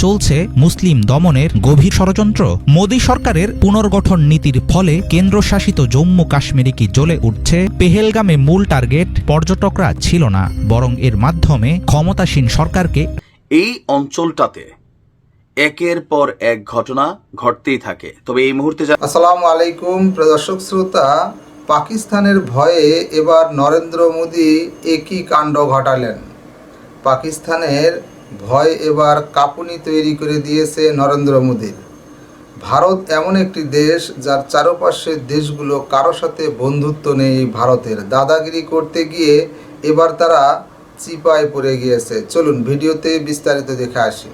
চলছে মুসলিম দমনের গভীর ষড়যন্ত্র। মোদী সরকারের পুনর্গঠন নীতির ফলে কেন্দ্রশাসিত জম্মু কাশ্মীরে কি জ্বলে উঠছে? পেহেলগামে মূল টার্গেট পর্যটকরা ছিল না, বরং এর মাধ্যমে ক্ষমতাসীন সরকারকে এই অঞ্চলটাতে একের পর এক ঘটনা ঘটতেই থাকে। তবে এই মুহূর্তে আসসালামু আলাইকুম প্রিয় দর্শক শ্রোতা, পাকিস্তানের ভয়ে এবার নরেন্দ্র মোদী একই কাণ্ড ঘটালেন। পাকিস্তানের ভয় এবার কাঁপুনি তৈরি করে দিয়েছে নরেন্দ্র মোদীর। ভারত এমন একটি দেশ যার চারপাশের দেশগুলো কারো সাথে বন্ধুত্ব নেই। ভারতের দাদাগিরি করতে গিয়ে এবার তারা চিপায় পড়ে গিয়েছে। চলুন ভিডিওতে বিস্তারিত দেখে আসি।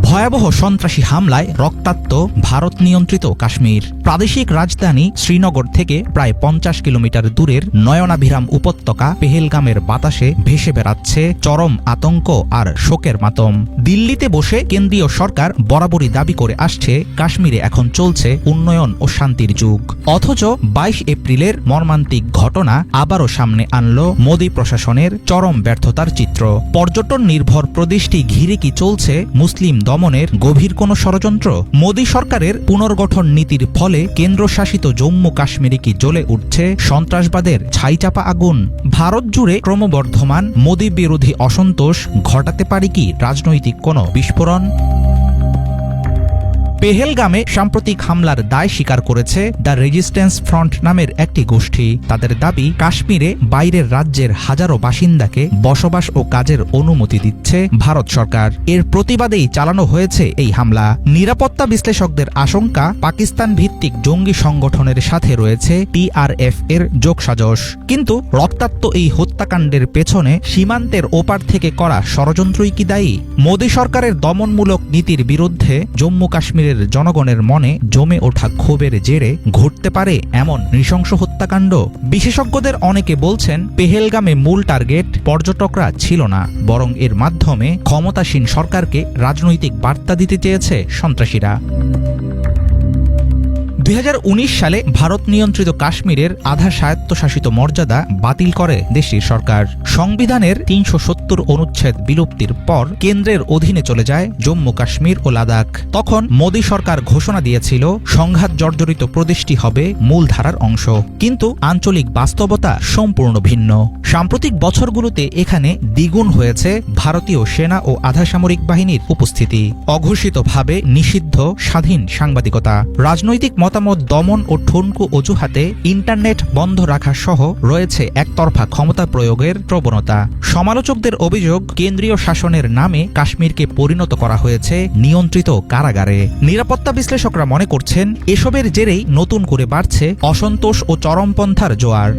ভয়াবহ সন্ত্রাসী হামলায় রক্তাক্ত ভারত নিয়ন্ত্রিত কাশ্মীর। প্রাদেশিক রাজধানী শ্রীনগর থেকে প্রায় 50 কিলোমিটার দূরের নয়নাভিরাম উপত্যকা পেহেলগামের বাতাসে ভেসে বেড়াচ্ছে চরম আতঙ্ক আর শোকের মাতম। দিল্লিতে বসে কেন্দ্রীয় সরকার বরাবরই দাবি করে আসছে কাশ্মীরে এখন চলছে উন্নয়ন ও শান্তির যুগ। অথচ 22 এপ্রিলের মর্মান্তিক ঘটনা আবারও সামনে আনল মোদী প্রশাসনের চরম ব্যর্থতার চিত্র। পর্যটন নির্ভর প্রদেশটি ঘিরে কি চলছে মুসলিম দমনের গভীর কোনো ষড়যন্ত্র? মোদী সরকারের পুনর্গঠন নীতির ফলে কেন্দ্রশাসিত জম্মু কাশ্মীরে কি জ্বলে উঠছে সন্ত্রাসবাদের ছাইচাপা আগুন? ভারত জুড়ে ক্রমবর্ধমান মোদী বিরোধী অসন্তোষ ঘটাতে পারে কি রাজনৈতিক কোনো বিস্ফোরণ? পেহেলগামে সাম্প্রতিক হামলার দায় স্বীকার করেছে দ্য রেজিস্ট্যান্স ফ্রন্ট নামের একটি গোষ্ঠী। তাদের দাবি, কাশ্মীরে বাইরের রাজ্যের হাজারো বাসিন্দাকে বসবাস ও কাজের অনুমতি দিচ্ছে ভারত সরকার। এর প্রতিবাদেই চালানো হয়েছে এই হামলা। নিরাপত্তা বিশ্লেষকদের আশঙ্কা, পাকিস্তান ভিত্তিক জঙ্গি সংগঠনের সাথে রয়েছে TRF এর যোগসাজশ। কিন্তু রক্তাক্ত এই হত্যাকাণ্ডের পেছনে সীমান্তের ওপার থেকে করা ষড়যন্ত্রই কি দায়ী? মোদী সরকারের দমনমূলক নীতির বিরুদ্ধে জম্মু কাশ্মীরের জনগণের মনে জমে ওঠা ক্ষোভের জেরে ঘটতে পারে এমন নৃশংস হত্যাকাণ্ড। বিশেষজ্ঞদের অনেকে বলছেন, পেহেলগামে মূল টার্গেট পর্যটকরা ছিল না, বরং এর মাধ্যমে ক্ষমতাসীন সরকারকে রাজনৈতিক বার্তা দিতে চেয়েছে সন্ত্রাসীরা। 2019 সালে ভারত নিয়ন্ত্রিত কাশ্মীরের আধা স্বায়ত্তশাসিত মর্যাদা বাতিল করে দেশটির সরকার। সংবিধানের 370 অনুচ্ছেদ বিলুপ্তির পর কেন্দ্রের অধীনে চলে যায় জম্মু কাশ্মীর ও লাদাখ। তখন মোদী সরকার ঘোষণা দিয়েছিল, সংঘাত জর্জরিত প্রদেশটি হবে মূলধারার অংশ। কিন্তু আঞ্চলিক বাস্তবতা সম্পূর্ণ ভিন্ন। সাম্প্রতিক বছরগুলোতে এখানে দ্বিগুণ হয়েছে ভারতীয় সেনা ও আধাসামরিক বাহিনীর উপস্থিতি। অঘোষিতভাবে নিষিদ্ধ স্বাধীন সাংবাদিকতা, রাজনৈতিক মতামত দমন ও ঠুনকো অজুহাতে ইন্টারনেট বন্ধ রাখা সহ রয়েছে একতরফা ক্ষমতা প্রয়োগের প্রবণতা। সমালোচকদের অভিযোগ, কেন্দ্রীয় শাসনের নামে কাশ্মীরকে পরিণত করা হয়েছে নিয়ন্ত্রিত কারাগারে। নিরাপত্তা বিশ্লেষকরা মনে করছেন, এসবের জেরেই নতুন করে বাড়ছে অসন্তোষ ও চরমপন্থার জোয়ার।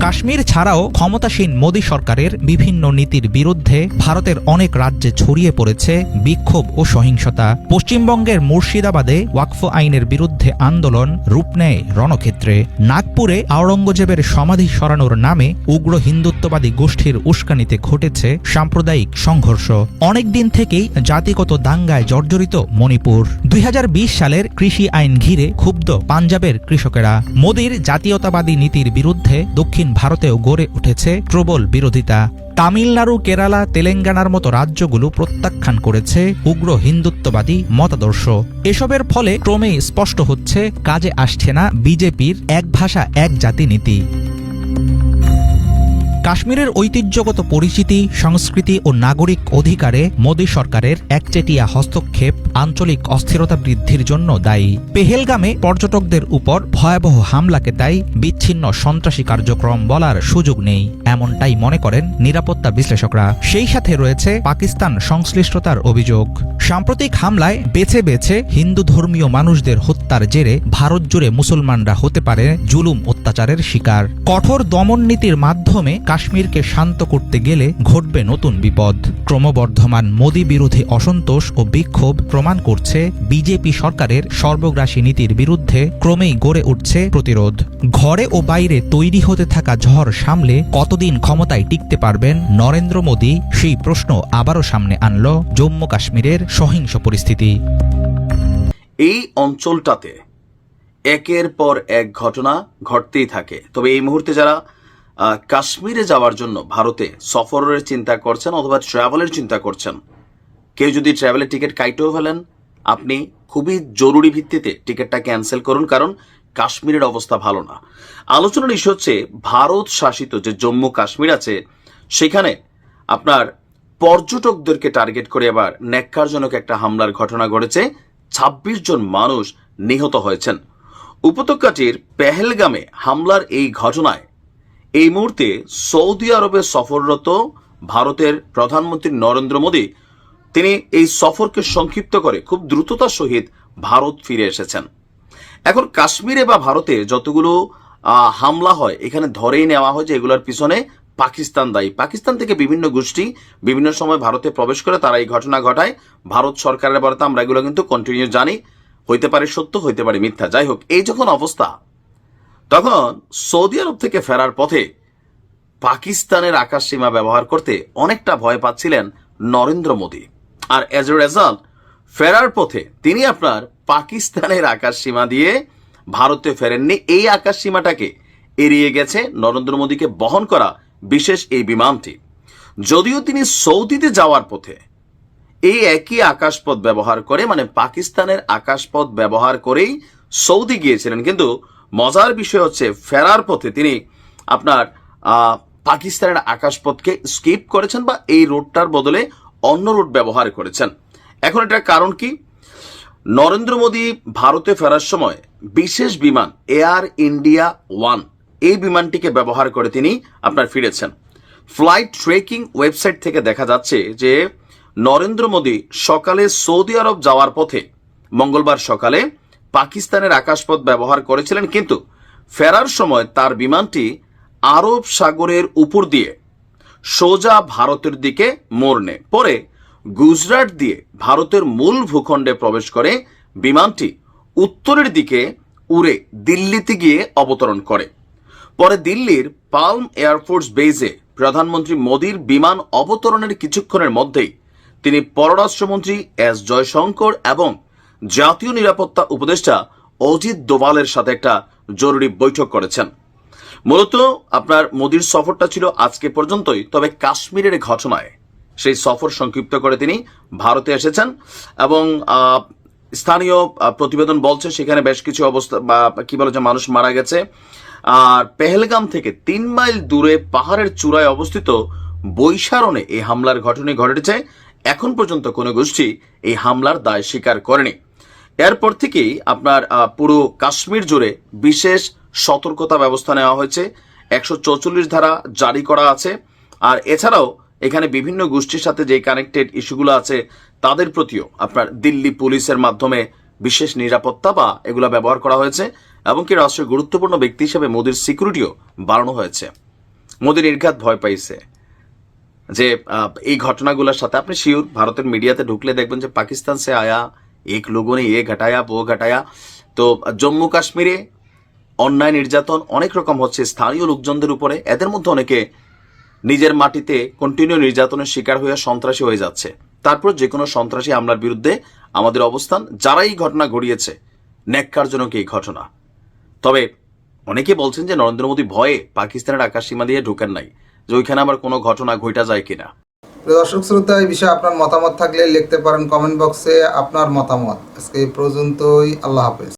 কাশ্মীর ছাড়াও ক্ষমতাসীন মোদী সরকারের বিভিন্ন নীতির বিরুদ্ধে ভারতের অনেক রাজ্যে ছড়িয়ে পড়েছে বিক্ষোভ ও সহিংসতা। পশ্চিমবঙ্গের মুর্শিদাবাদে ওয়াকফ আইনের বিরুদ্ধে আন্দোলন রূপ নেয় রণক্ষেত্রে। নাগপুরে আওরঙ্গজেবের সমাধি সরানোর নামে উগ্র হিন্দুত্ববাদী গোষ্ঠীর উস্কানিতে ঘটেছে সাম্প্রদায়িক সংঘর্ষ। অনেকদিন থেকেই জাতিগত দাঙ্গায় জর্জরিত মণিপুর। 2020 সালের কৃষি আইন ঘিরে ক্ষুব্ধ পাঞ্জাবের কৃষকেরা। মোদীর জাতীয়তাবাদী নীতির বিরুদ্ধে দক্ষিণ ভারতেও গড়ে উঠেছে প্রবল বিরোধিতা। তামিলনাড়ু, কেরালা, তেলেঙ্গানার মতো রাজ্যগুলো প্রত্যাখ্যান করেছে উগ্র হিন্দুত্ববাদী মতাদর্শ। এসবের ফলে ক্রমেই স্পষ্ট হচ্ছে, কাজে আসছে না বিজেপির এক ভাষা এক জাতি নীতি। কাশ্মীরের ঐতিহ্যগত পরিচিতি, সংস্কৃতি ও নাগরিক অধিকারে মোদী সরকারের একচেটিয়া হস্তক্ষেপ আঞ্চলিক অস্থিরতা বৃদ্ধির জন্য দায়ী। পেহেলগামে পর্যটকদের উপর ভয়াবহ হামলাকে তাই বিচ্ছিন্ন সন্ত্রাসী কার্যক্রম বলার সুযোগ নেই, এমনটাই মনে করেন নিরাপত্তা বিশ্লেষকরা। সেই সাথে রয়েছে পাকিস্তান সংশ্লিষ্টতার অভিযোগ। সাম্প্রতিক হামলায় বেছে বেছে হিন্দু ধর্মীয় মানুষদের হত্যার জেরে ভারত জুড়ে মুসলমানরা হতে পারে জুলুম অত্যাচারের শিকার। কঠোর দমন নীতির মাধ্যমে কাশ্মীরকে শান্ত করতে গেলে ঘটবে নতুন বিপদ। ক্রমবর্ধমান মোদী বিরোধী অসন্তোষ ও বিক্ষোভ প্রমাণ করছে, বিজেপি সরকারের সর্বগ্রাসী নীতির বিরুদ্ধে ক্রমেই গড়ে উঠছে প্রতিরোধ। ঘরে ও বাইরে তৈরি হতে থাকা ঝড় সামলে কতদিন ক্ষমতায় টিকতে পারবেন নরেন্দ্র মোদী, সেই প্রশ্ন আবারও সামনে আনল জম্মু কাশ্মীরের সহিংস পরিস্থিতি। এই অঞ্চলটাতে একের পর এক ঘটনা ঘটতেই থাকে। তবে এই মুহূর্তে যারা কাশ্মীরে যাওয়ার জন্য ভারতে সফরের চিন্তা করছেন অথবা ট্রাভেলের চিন্তা করছেন, কেউ যদি ট্রাভেলের টিকিট কাইটেও ফেলেন, আপনি খুবই জরুরি ভিত্তিতে টিকিটটা ক্যান্সেল করুন, কারণ কাশ্মীরের অবস্থা ভালো না। আলোচনার ইস্যু হচ্ছে ভারত শাসিত যে জম্মু কাশ্মীর আছে সেখানে আপনার পর্যটকদেরকে টার্গেট করে আবার ন্যাক্কারজনক একটা হামলার ঘটনা ঘটেছে। ২৬ জন মানুষ নিহত হয়েছেন। উপত্যকাটির পেহেলগামে হামলার এই ঘটনায় এই মুহূর্তে সৌদি আরবে সফররত ভারতের প্রধানমন্ত্রী নরেন্দ্র মোদী তিনি এই সফরকে সংক্ষিপ্ত করে খুব দ্রুততার সহিত ভারত ফিরে এসেছেন। এখন কাশ্মীরে বা ভারতে যতগুলো হামলা হয় এখানে ধরেই নেওয়া হয় যে এগুলোর পিছনে পাকিস্তান দায়ী। পাকিস্তান থেকে বিভিন্ন গোষ্ঠী বিভিন্ন সময় ভারতে প্রবেশ করে তারা এই ঘটনা ঘটায়। ভারত সরকারের বরাতে আমরা এগুলো কিন্তু কন্টিনিউ জানি, হইতে পারে সত্য, হইতে পারে মিথ্যা। যাই হোক, এই যখন অবস্থা, তখন সৌদি আরব থেকে ফেরার পথে পাকিস্তানের আকাশ সীমা ব্যবহার করতে অনেকটা ভয় পাচ্ছিলেন নরেন্দ্র মোদী। আর এজ এ রেজাল্ট ফেরার পথে তিনি আপনার পাকিস্তানের আকাশ সীমা দিয়ে ভারতে ফেরেননি। এই আকাশ সীমাটাকে এড়িয়ে গেছে নরেন্দ্র মোদীকে বহন করা বিশেষ এই বিমানটি। যদিও তিনি সৌদিতে যাওয়ার পথে এই একই আকাশপথ ব্যবহার করে, মানে পাকিস্তানের আকাশপথ ব্যবহার করেই সৌদি গিয়েছিলেন, কিন্তু মজার বিষয় হচ্ছে ফেরার পথে তিনি আপনার পাকিস্তানের আকাশপথকে স্কিপ করেছেন বা এই রুটটার বদলে অন্য রুট ব্যবহার করেছেন। এখন এটার কারণ কি? নরেন্দ্র মোদী ভারতে ফেরার সময় বিশেষ বিমান এয়ার ইন্ডিয়া 1 এই বিমানটিকে ব্যবহার করে তিনি আপনার ফিরেছেন। ফ্লাইট ট্রেকিং ওয়েবসাইট থেকে দেখা যাচ্ছে যে নরেন্দ্র মোদী সকালে সৌদি আরব যাওয়ার পথে মঙ্গলবার সকালে পাকিস্তানের আকাশপথ ব্যবহার করেছিলেন, কিন্তু ফেরার সময় তার বিমানটি আরব সাগরের উপর দিয়ে সোজা ভারতের দিকে মোড় নেয়। পরে গুজরাট দিয়ে ভারতের মূল ভূখণ্ডে প্রবেশ করে বিমানটি উত্তরের দিকে উড়ে দিল্লিতে গিয়ে অবতরণ করে। পরে দিল্লির পালম এয়ারফোর্স বেজে প্রধানমন্ত্রী মোদীর বিমান অবতরণের কিছুক্ষণের মধ্যেই তিনি পররাষ্ট্রমন্ত্রী এস জয়শঙ্কর এবং জাতীয় নিরাপত্তা উপদেষ্টা অজিত দোভালের সাথে একটা জরুরি বৈঠক করেছেন। মূলত আপনার মোদীর সফরটা ছিল আজকে পর্যন্তই, তবে কাশ্মীরের ঘটনায় সেই সফর সংক্ষিপ্ত করে তিনি ভারতে এসেছেন এবং স্থানীয় প্রতিবেদন বলছে সেখানে বেশ কিছু অবস্থা বা কি বলে যে মানুষ মারা গেছে। আর পেহেলগাম থেকে 3 মাইল দূরে পাহাড়ের চূড়ায় অবস্থিত বৈশারণে এই হামলার ঘটনা ঘটেছে। এখন পর্যন্ত কোনো গোষ্ঠী এই হামলার দায় স্বীকার করেনি। এরপর থেকেই আপনার পুরো কাশ্মীর জুড়ে বিশেষ সতর্কতা ব্যবস্থা নেওয়া হয়েছে, 144 ধারা জারি করা আছে। আর এছাড়াও এখানে বিভিন্ন গোষ্ঠীর সাথে যে কানেক্টেড ইস্যুগুলো আছে তাদের প্রতিও আপনার দিল্লি পুলিশের মাধ্যমে বিশেষ নিরাপত্তা বা এগুলো ব্যবহার করা হয়েছে এবং কি রাষ্ট্রের গুরুত্বপূর্ণ ব্যক্তি হিসেবে মোদীর সিকিউরিটিও বাড়ানো হয়েছে। মোদী নির্ঘাত ভয় পাইছে যে এই ঘটনাগুলোর সাথে আপনি শিওর ভারতের মিডিয়াতে ঢুকলে দেখবেন যে পাকিস্তান সে আয়া এক লোগোं ने ये घटाया वो घटाया। তো জম্মু কাশ্মীরে অন্যায় নির্যাতন অনেক রকম হচ্ছে স্থানীয় লোকজনদের উপরে, এদের মধ্যে অনেকে নিজের মাটিতে কন্টিনিউ নির্যাতনের শিকার হয়ে সন্ত্রাসী হয়ে যাচ্ছে। তারপর যে কোনো সন্ত্রাসী হামলার বিরুদ্ধে আমাদের অবস্থান, যারা এই ঘটনা ঘটিয়েছে ন্যাক্কারজনক এই ঘটনা। তবে অনেকে বলছেন যে নরেন্দ্র মোদী ভয়ে পাকিস্তানের আকাশ সীমা দিয়ে ঢুকেন নাই, যে ওইখানে আবার কোনো ঘটনা ঘটা যায় কিনা। দর্শক শ্রোতা, এই বিষয়ে আপনার মতামত থাকলে লিখতে পারেন কমেন্ট বক্সে আপনার মতামত। আজকে এই পর্যন্তই, আল্লাহ হাফেজ।